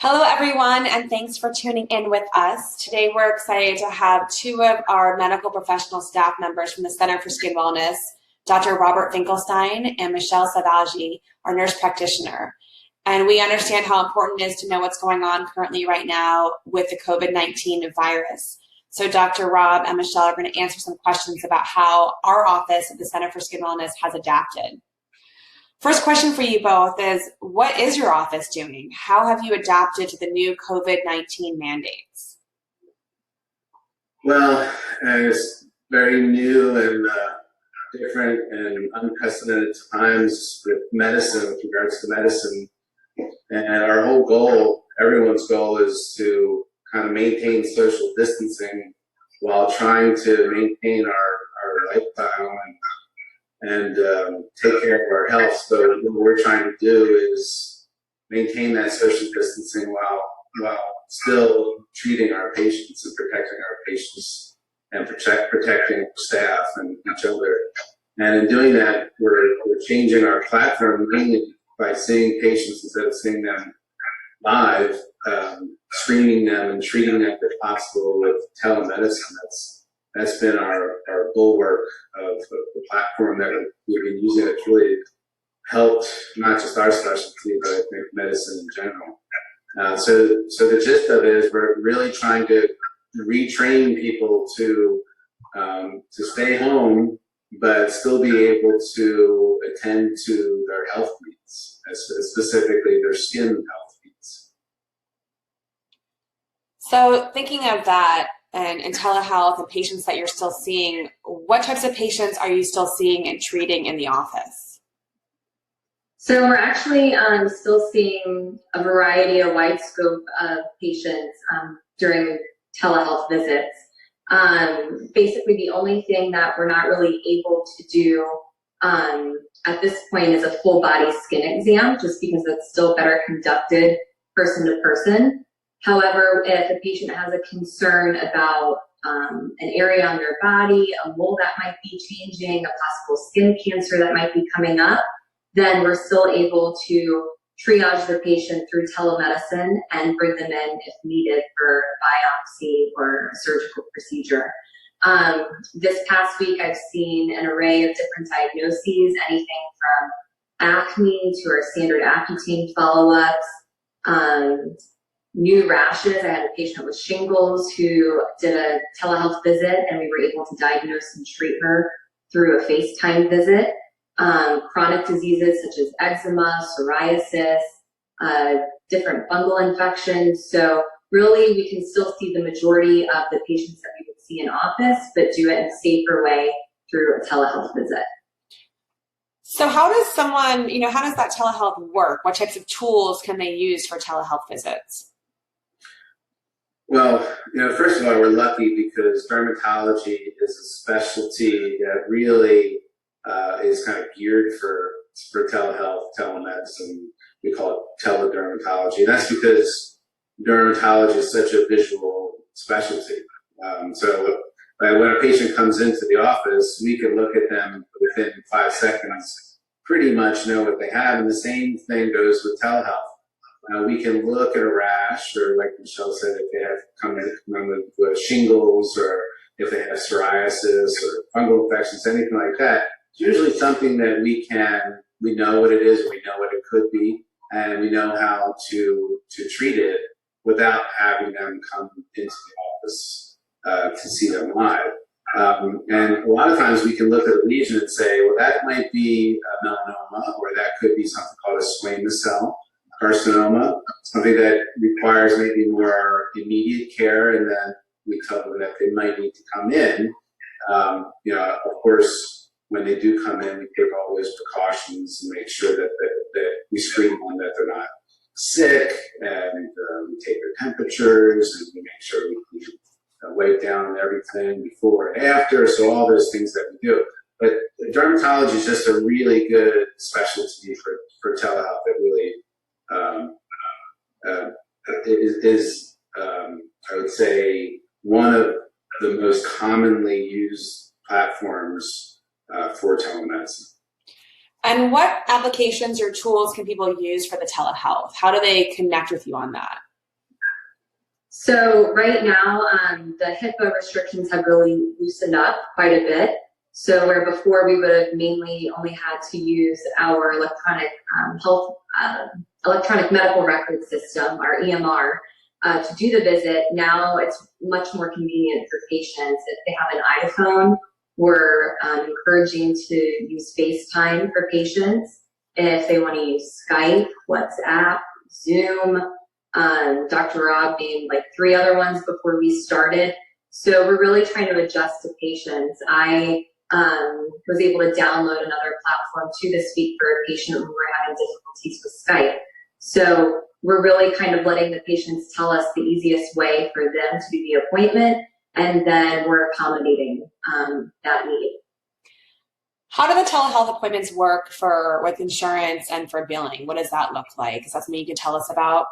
Hello, everyone, and thanks for tuning in with us. Today, we're excited to have two of our medical professional staff members from the Center for Skin Wellness, Dr. Robert Finkelstein and Michelle Selvaggi, our nurse practitioner. And we understand how important it is to know what's going on currently right now with the COVID-19 virus. So Dr. Rob and Michelle are going to answer some questions about how our office at the Center for Skin Wellness has adapted. First question for you both is, what is your office doing? How have you adapted to the new COVID-19 mandates? Well, it's very new and different and unprecedented times with medicine, with regards to medicine. And our whole goal, everyone's goal, is to kind of maintain social distancing while trying to maintain our lifestyle and take care of our health. So what we're trying to do is maintain that social distancing while still treating our patients and protecting our patients and protecting our staff and each other. And in doing that, we're changing our platform mainly by seeing patients instead of seeing them live, screening them and treating them if possible with telemedicine. That's been our bulwark of the platform that we've been using. It's really helped not just our specialty, but I think medicine in general. So the gist of it is we're really trying to retrain people to stay home, but still be able to attend to their health needs, specifically their skin health needs. So thinking of that, and telehealth and patients that you're still seeing, what types of patients are you still seeing and treating in the office? So we're actually still seeing a variety, a wide scope of patients during telehealth visits. Basically, the only thing that we're not really able to do at this point is a full body skin exam, just because it's still better conducted person to person. However, if a patient has a concern about an area on their body, a mole that might be changing, a possible skin cancer that might be coming up, then we're still able to triage the patient through telemedicine and bring them in if needed for biopsy or a surgical procedure. This past week, I've seen an array of different diagnoses, anything from acne to our standard Accutane follow-ups, new rashes. I had a patient with shingles who did a telehealth visit, and we were able to diagnose and treat her through a FaceTime visit. Chronic diseases such as eczema, psoriasis, different fungal infections. So really, we can still see the majority of the patients that we would see in office, but do it in a safer way through a telehealth visit. So how does someone, how does that telehealth work? What types of tools can they use for telehealth visits? Well, first of all, we're lucky because dermatology is a specialty that really is kind of geared for telehealth, telemedicine. We call it teledermatology. That's because dermatology is such a visual specialty. So when a patient comes into the office, we can look at them within 5 seconds, pretty much know what they have. And the same thing goes with telehealth. We can look at a rash, or like Michelle said, if they have come in with shingles, or if they have psoriasis or fungal infections, anything like that. It's usually something that we know what it is, we know what it could be, and we know how to treat it without having them come into the office to see them live. And a lot of times we can look at a lesion and say, well, that might be a melanoma, or that could be something called a squamous cell carcinoma, something that requires maybe more immediate care, and then we tell them that they might need to come in. Of course, when they do come in, we take all those precautions and make sure that we screen them, that they're not sick, and we take their temperatures, and we make sure we wipe down everything before and after, so all those things that we do. But dermatology is just a really good specialty for telehealth. It really is I would say, one of the most commonly used platforms for telemedicine. And what applications or tools can people use for the telehealth? How do they connect with you on that? So right now, the HIPAA restrictions have really loosened up quite a bit. So where before we would have mainly only had to use our electronic medical record system, our EMR, to do the visit, now it's much more convenient for patients. If they have an iPhone, we're encouraging to use FaceTime for patients. If they want to use Skype, WhatsApp, Zoom, Dr. Rob named like 3 other ones before we started. So we're really trying to adjust to patients. I was able to download another platform to this week for a patient who were having difficulties with Skype. So we're really kind of letting the patients tell us the easiest way for them to do the appointment, and then we're accommodating that need. How do the telehealth appointments work with insurance and for billing? What does that look like? Is that something you can tell us about?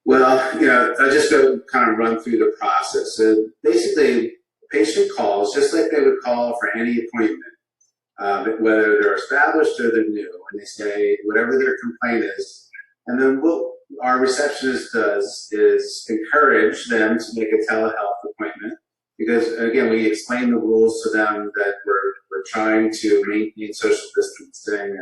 Well, I just go kind of run through the process. So basically, the patient calls just like they would call for any appointment, whether they're established or they're new, and they say whatever their complaint is. And then what our receptionist does is encourage them to make a telehealth appointment, because again, we explain the rules to them that we're trying to maintain social distancing,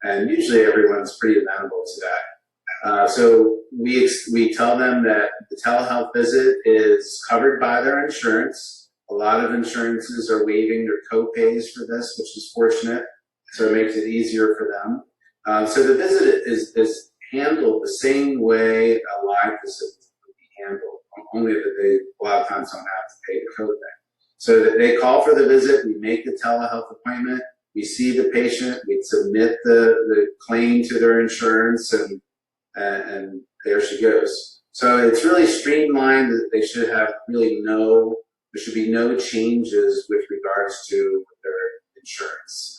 and usually everyone's pretty amenable to that. So we tell them that the telehealth visit is covered by their insurance. A lot of insurances are waiving their co-pays for this, which is fortunate. So it makes it easier for them. So the visit is handled the same way a live visit would be handled, only that they a lot of times don't have to pay the co-pay. So that they call for the visit, we make the telehealth appointment, we see the patient, we submit the claim to their insurance, and there she goes. So it's really streamlined. That they should have there should be no changes with regards to their insurance,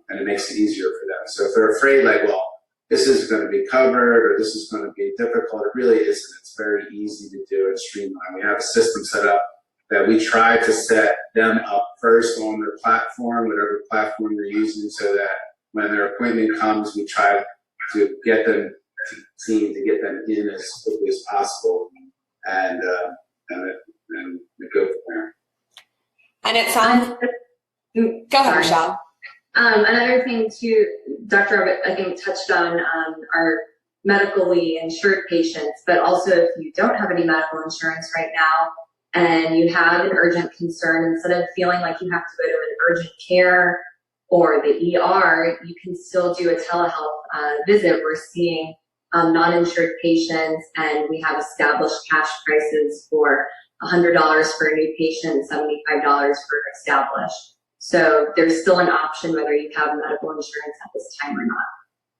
and it makes it easier for them. So if they're afraid, like, well, this is going to be covered or this is going to be difficult, it really isn't. It's very easy to do and streamline. We have a system set up that we try to set them up first on their platform, whatever platform they're using, so that when their appointment comes, we try to get them to get them in as quickly as possible, and go from there. And it sounds. Go ahead, Michelle. Another thing too, Dr. Rob, I think touched on our medically insured patients, but also if you don't have any medical insurance right now and you have an urgent concern, instead of feeling like you have to go to an urgent care or the ER, you can still do a telehealth visit. We're seeing non-insured patients, and we have established cash prices for $100 for a new patient, $75 for established. So there's still an option whether you have medical insurance at this time or not.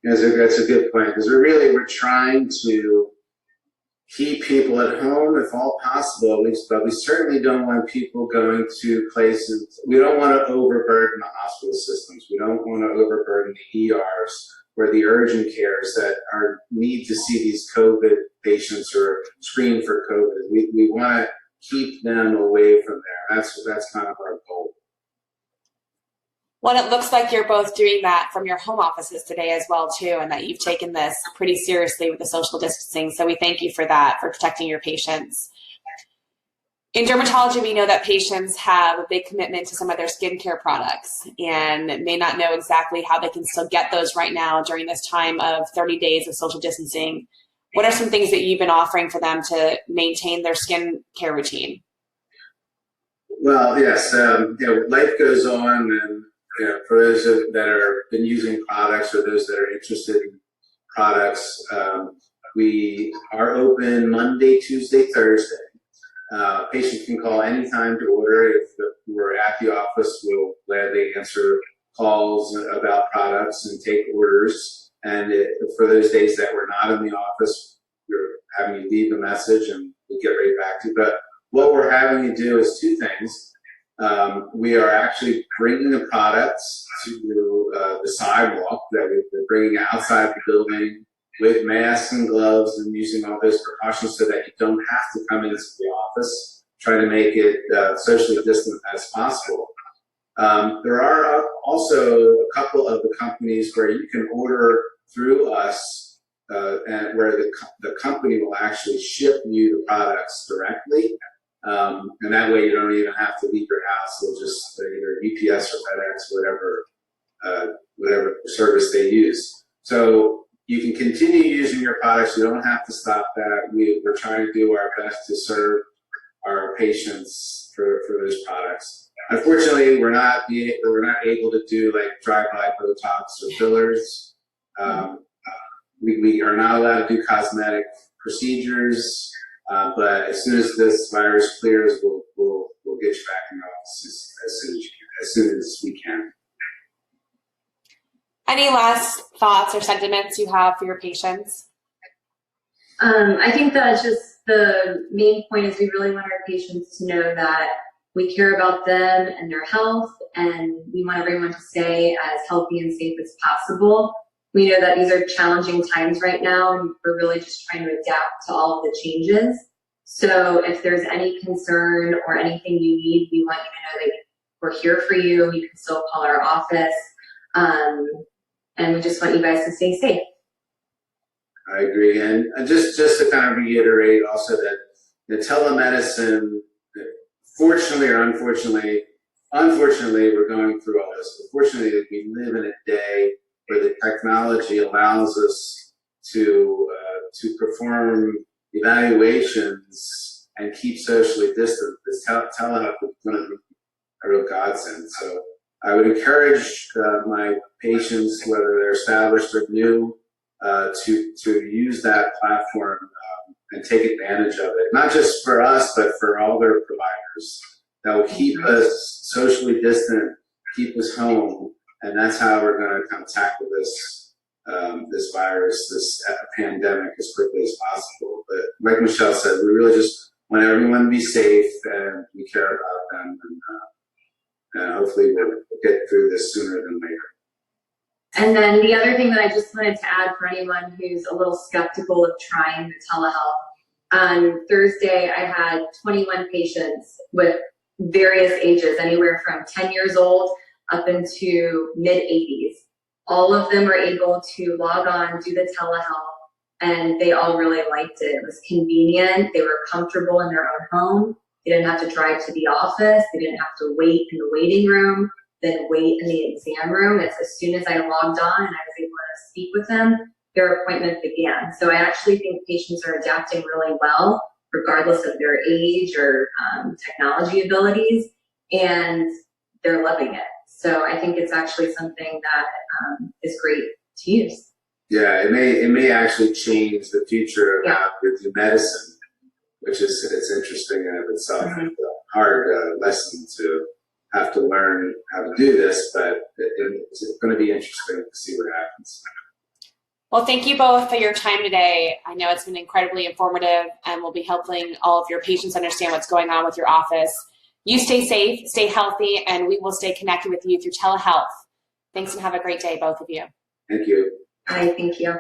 That's a good point, because we're trying to keep people at home if all possible, at least, but we certainly don't want people going to places. We don't want to overburden the hospital systems. We don't want to overburden the ERs or the urgent cares that need to see these COVID patients or screen for COVID. We want to keep them away from there. That's kind of our goal. Well, it looks like you're both doing that from your home offices today as well, too, and that you've taken this pretty seriously with the social distancing. So we thank you for that, for protecting your patients. In dermatology, we know that patients have a big commitment to some of their skincare products and may not know exactly how they can still get those right now during this time of 30 days of social distancing. What are some things that you've been offering for them to maintain their skincare routine? Well, yes, life goes on, and for those that are been using products or those that are interested in products, we are open Monday, Tuesday, Thursday. Patients can call anytime to order. If we're at the office, we'll gladly answer calls about products and take orders. And for those days that we're not in the office, we're having you leave a message and we'll get right back to you. But what we're having you do is 2 things. We are actually bringing the products to the sidewalk that we're bringing outside the building with masks and gloves and using all those precautions so that you don't have to come into the office, trying to make it socially distant as possible. There are also a couple of the companies where you can order through us and where the company will actually ship you the products directly. And that way you don't even have to leave your house. They'll just either UPS or FedEx, whatever service they use. So you can continue using your products. You don't have to stop that. We're trying to do our best to serve our patients for those products. Unfortunately, we're not able to do like drive-by Botox or fillers. We are not allowed to do cosmetic procedures. But as soon as this virus clears, we'll get you back in the office as soon as we can. Any last thoughts or sentiments you have for your patients? I think that just the main point is we really want our patients to know that we care about them and their health, and we want everyone to stay as healthy and safe as possible. We know that these are challenging times right now, and we're really just trying to adapt to all of the changes. So if there's any concern or anything you need, we want you to know that we're here for you. You can still call our office. And we just want you guys to stay safe. I agree. And just to kind of reiterate also that the telemedicine, fortunately or unfortunately, we're going through all this. But fortunately, we live in a day where the technology allows us to perform evaluations and keep socially distant. This telehealth is going to be a real godsend. So I would encourage my patients, whether they're established or new, to use that platform and take advantage of it. Not just for us, but for all their providers. That will keep us socially distant, keep us home, and that's how we're going to kind of tackle this virus, this pandemic as quickly as possible. But like Michelle said, we really just want everyone to be safe, and we care about them, and hopefully we'll get through this sooner than later. And then the other thing that I just wanted to add for anyone who's a little skeptical of trying the telehealth, on Thursday I had 21 patients with various ages, anywhere from 10 years old up into mid-80s. All of them were able to log on, do the telehealth, and they all really liked it. It was convenient. They were comfortable in their own home. They didn't have to drive to the office. They didn't have to wait in the waiting room, then wait in the exam room. It's as soon as I logged on and I was able to speak with them, their appointment began. So I actually think patients are adapting really well, regardless of their age or technology abilities, and they're loving it. So I think it's actually something that is great to use. Yeah, it may actually change the future of how we do medicine, which is it's interesting in of itself. Mm-hmm. It's a hard lesson to have to learn how to do this, but it's going to be interesting to see what happens. Well, thank you both for your time today. I know it's been incredibly informative and will be helping all of your patients understand what's going on with your office. You stay safe, stay healthy, and we will stay connected with you through telehealth. Thanks and have a great day, both of you. Thank you. Hi, thank you.